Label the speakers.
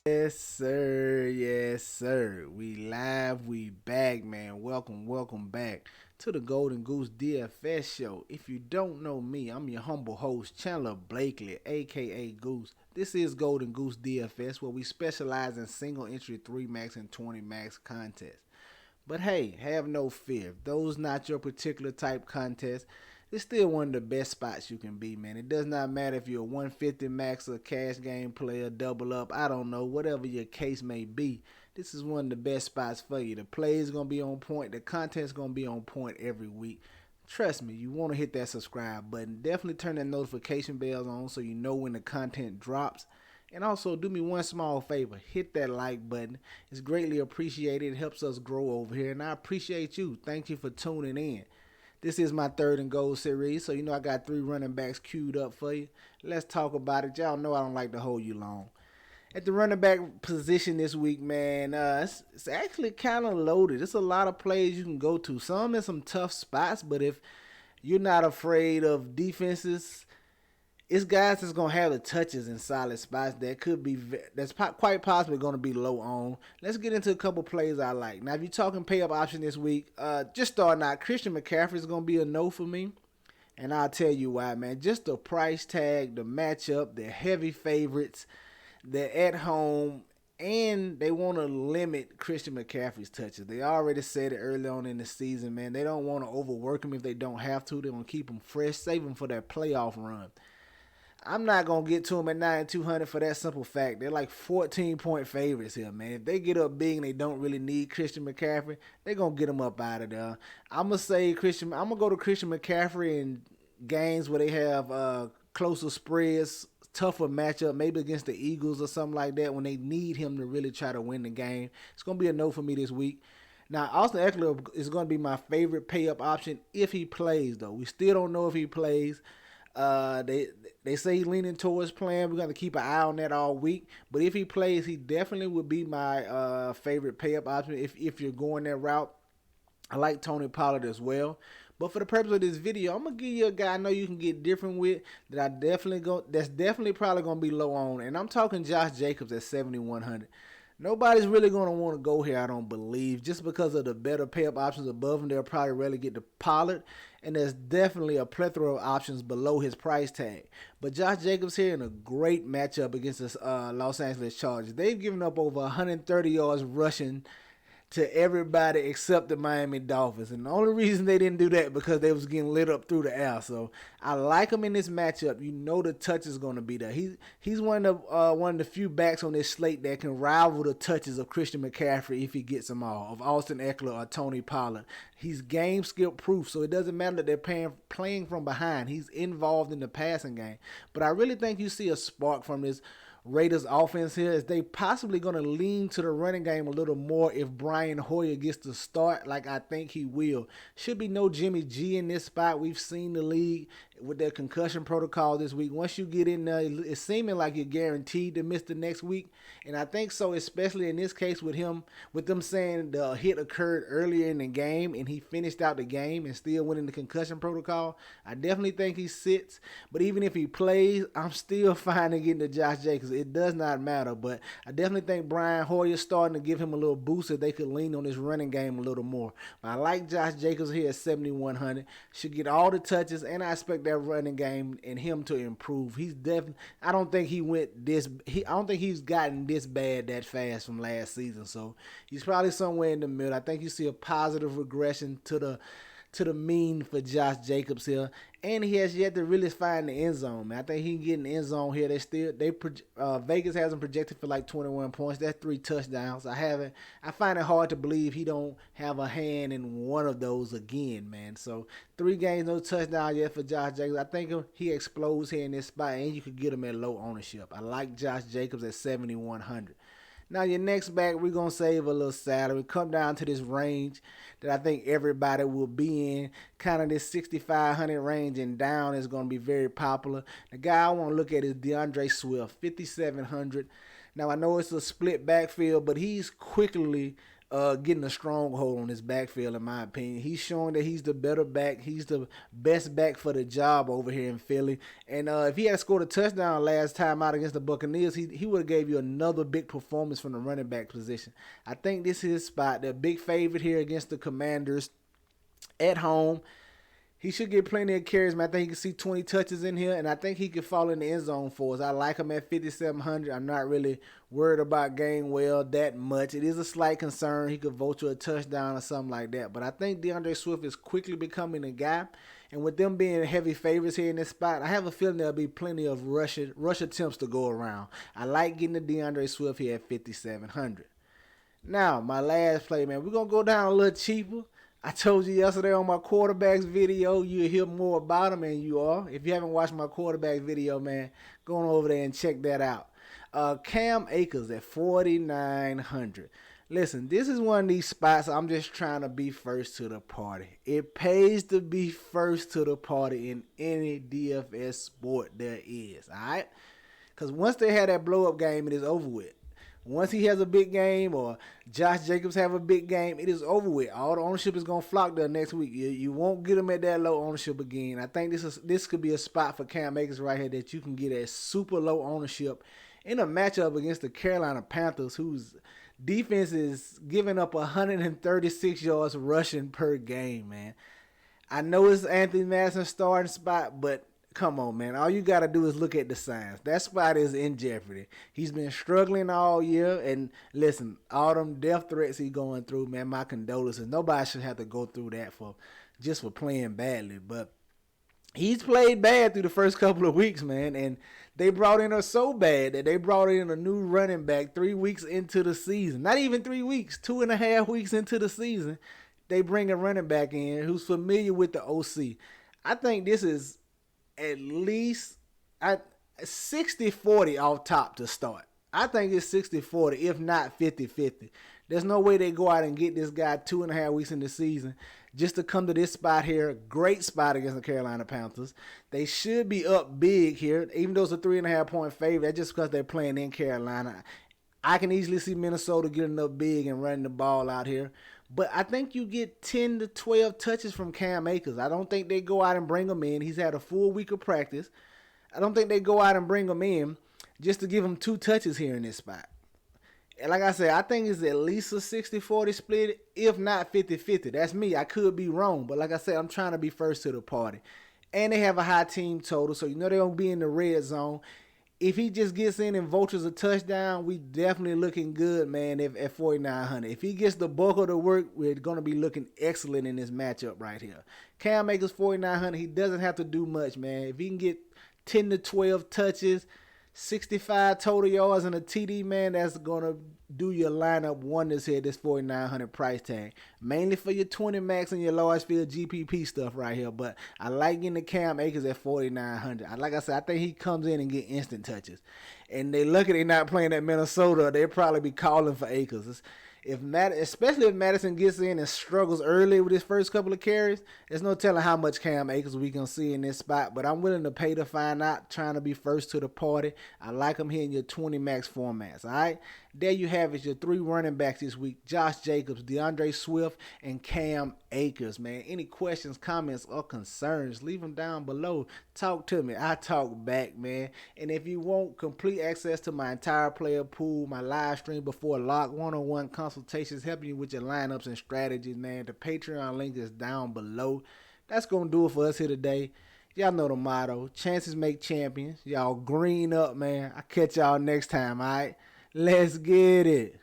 Speaker 1: Yes, sir. Yes, sir. We live. We back, man. Welcome back to the Golden Goose DFS show. If you don't know me, I'm your humble host, Chandler Blakely, aka Goose. This is Golden Goose DFS, where we specialize in single entry 3 max and 20 max contests. But hey, have no fear. If those not your particular type contest, it's still one of the best spots you can be, man. It does not matter if you're a 150 max or cash game player, double up, I don't know, whatever your case may be. This is one of the best spots for you. The play is going to be on point. The content's going to be on point every week. Trust me, you want to hit that subscribe button. Definitely turn that notification bells on so you know when the content drops. And also, do me one small favor, hit that like button. It's greatly appreciated. It helps us grow over here, and I appreciate you. Thank you for tuning in. This is my third and goal series, so you know I got three running backs queued up for you. Let's talk about it. Y'all know I don't like to hold you long. At the running back position this week, man, it's actually kind of loaded. There's a lot of plays you can go to. Some in some tough spots, but if you're not afraid of defenses, it's guys that's gonna have the touches in solid spots that could be quite possibly gonna be low on. Let's get into a couple plays I like. Now, if you're talking pay up option this week, just starting out, Christian McCaffrey is gonna be a no for me, and I'll tell you why, man. Just the price tag, the matchup, the heavy favorites, they're at home. And they want to limit Christian McCaffrey's touches. They already said it early on in the season, man. They don't want to overwork him if they don't have to. They want to keep him fresh, save him for that playoff run. I'm not gonna get to them at 9,200 for that simple fact. They're like 14-point favorites here, man. If they get up big and they don't really need Christian McCaffrey, they're gonna get him up out of there. I'm gonna go to Christian McCaffrey in games where they have closer spreads, tougher matchup, maybe against the Eagles or something like that, when they need him to really try to win the game. It's gonna be a no for me this week. Now, Austin Eckler is going to be my favorite pay up option if he plays, though. We still don't know if he plays. They say he's leaning towards playing. We're gonna keep an eye on that all week. But if he plays, he definitely would be my favorite pay up option if you're going that route. I like Tony Pollard as well. But for the purpose of this video, I'm gonna give you a guy I know you can get different with that's definitely probably gonna be low on. And I'm talking Josh Jacobs at 7,100. Nobody's really going to want to go here, I don't believe, just because of the better pay-up options above him. They'll probably relegate to Pollard, and there's definitely a plethora of options below his price tag. But Josh Jacobs here in a great matchup against the Los Angeles Chargers. They've given up over 130 yards rushing to everybody except the Miami Dolphins. And the only reason they didn't do that because they was getting lit up through the air. So I like him in this matchup. You know the touch is going to be there. He's one of the few backs on this slate that can rival the touches of Christian McCaffrey if he gets them all, of Austin Eckler or Tony Pollard. He's game skill proof, so it doesn't matter that they're playing from behind. He's involved in the passing game. But I really think you see a spark from this Raiders offense here is they possibly going to lean to the running game a little more if Brian Hoyer gets to start like I think he will. Should be no Jimmy G in this spot. We've seen the league with their concussion protocol this week. Once you get in there, it's seeming like you're guaranteed to miss the next week. And I think so, especially in this case with them saying the hit occurred earlier in the game and he finished out the game and still went in the concussion protocol. I definitely think he sits. But even if he plays, I'm still fine to get into Josh Jacobs. It does not matter, but I definitely think Brian Hoyer's starting to give him a little boost if they could lean on his running game a little more. But I like Josh Jacobs here at 7,100. Should get all the touches, and I expect that running game and him to improve. He's definitely. I don't think he went this. I don't think he's gotten this bad that fast from last season. So he's probably somewhere in the middle. I think you see a positive regression to the mean for Josh Jacobs here, and he has yet to really find the end zone, man. I think he can get in the end zone here. Vegas has him projected for like 21 points. That's 3 touchdowns. I find it hard to believe he don't have a hand in one of those again, man. So 3 games, no touchdown yet for Josh Jacobs. I think he explodes here in this spot, and you could get him at low ownership. I like Josh Jacobs at 7,100. Now, your next back, we're going to save a little salary. Come down to this range that I think everybody will be in. Kind of this 6,500 range and down is going to be very popular. The guy I want to look at is DeAndre Swift, 5,700. Now, I know it's a split backfield, but he's quickly getting a stronghold on his backfield, in my opinion. He's showing that he's the better back. He's the best back for the job over here in Philly. And if he had scored a touchdown last time out against the Buccaneers, he would have gave you another big performance from the running back position. I think this is his spot. They're a big favorite here against the Commanders at home. He should get plenty of carries, man. I think he can see 20 touches in here, and I think he could fall in the end zone for us. I like him at 5,700. I'm not really worried about Gainwell that much. It is a slight concern. He could vote you a touchdown or something like that. But I think DeAndre Swift is quickly becoming a guy. And with them being heavy favorites here in this spot, I have a feeling there'll be plenty of rush attempts to go around. I like getting the DeAndre Swift here at 5,700. Now, my last play, man, we're going to go down a little cheaper. I told you yesterday on my quarterbacks video, you'll hear more about them, and you are. If you haven't watched my quarterback video, man, go on over there and check that out. Cam Akers at 4,900. Listen, this is one of these spots I'm just trying to be first to the party. It pays to be first to the party in any DFS sport there is, all right? Because once they have that blow-up game, it is over with. Once he has a big game or Josh Jacobs have a big game, it is over with. All the ownership is going to flock there next week. You won't get him at that low ownership again. I think this could be a spot for Cam Akers right here that you can get at super low ownership in a matchup against the Carolina Panthers, whose defense is giving up 136 yards rushing per game, man. I know it's Anthony Madison's starting spot, but come on, man. All you got to do is look at the signs. That spot is in jeopardy. He's been struggling all year. And listen, all them death threats he's going through, man, my condolences. Nobody should have to go through that for playing badly. But he's played bad through the first couple of weeks, man. And they brought in so bad that they brought in a new running back 3 weeks into the season. Not even 3 weeks, 2.5 weeks into the season. They bring a running back in who's familiar with the OC. I think this is at least 60-40 off top to start. I think it's 60-40, if not 50-50. There's no way they go out and get this guy 2.5 weeks in the season just to come to this spot here. Great spot against the Carolina Panthers. They should be up big here, even though it's a 3.5 point favorite. That's just because they're playing in Carolina. I can easily see Minnesota getting up big and running the ball out here. But I think you get 10 to 12 touches from Cam Akers. I don't think they go out and bring him in. He's had a full week of practice. I don't think they go out and bring him in just to give him 2 touches here in this spot. And like I said, I think it's at least a 60-40 split, if not 50-50. That's me. I could be wrong. But like I said, I'm trying to be first to the party. And they have a high team total, so you know they're going to be in the red zone. If he just gets in and vultures a touchdown, we definitely looking good, man, at 4,900. If he gets the bulk of the work, we're going to be looking excellent in this matchup right here. Cam Akers 4,900. He doesn't have to do much, man. If he can get 10 to 12 touches, 65 total yards and a TD, man, that's going to do your lineup wonders here, this 4,900 price tag. Mainly for your 20 max and your large field GPP stuff right here. But I like getting the Cam Akers at 4,900. Like I said, I think he comes in and get instant touches. And they lucky they're not playing at Minnesota. They'll probably be calling for Akers. Especially if Madison gets in and struggles early with his first couple of carries, there's no telling how much Cam Akers we can see in this spot. But I'm willing to pay to find out, trying to be first to the party. I like him here in your 20 max formats. All right, there you have it, your 3 running backs this week: Josh Jacobs, DeAndre Swift, and Cam Akers. Man, any questions, comments, or concerns, leave them down below. Talk to me. I talk back, man. And if you want complete access to my entire player pool, my live stream before lock, one-on-one consultations helping you with your lineups and strategies, man, the Patreon link is down below. That's going to do it for us here today. Y'all know the motto: chances make champions. Y'all green up, man. I'll catch y'all next time, all right? Let's get it.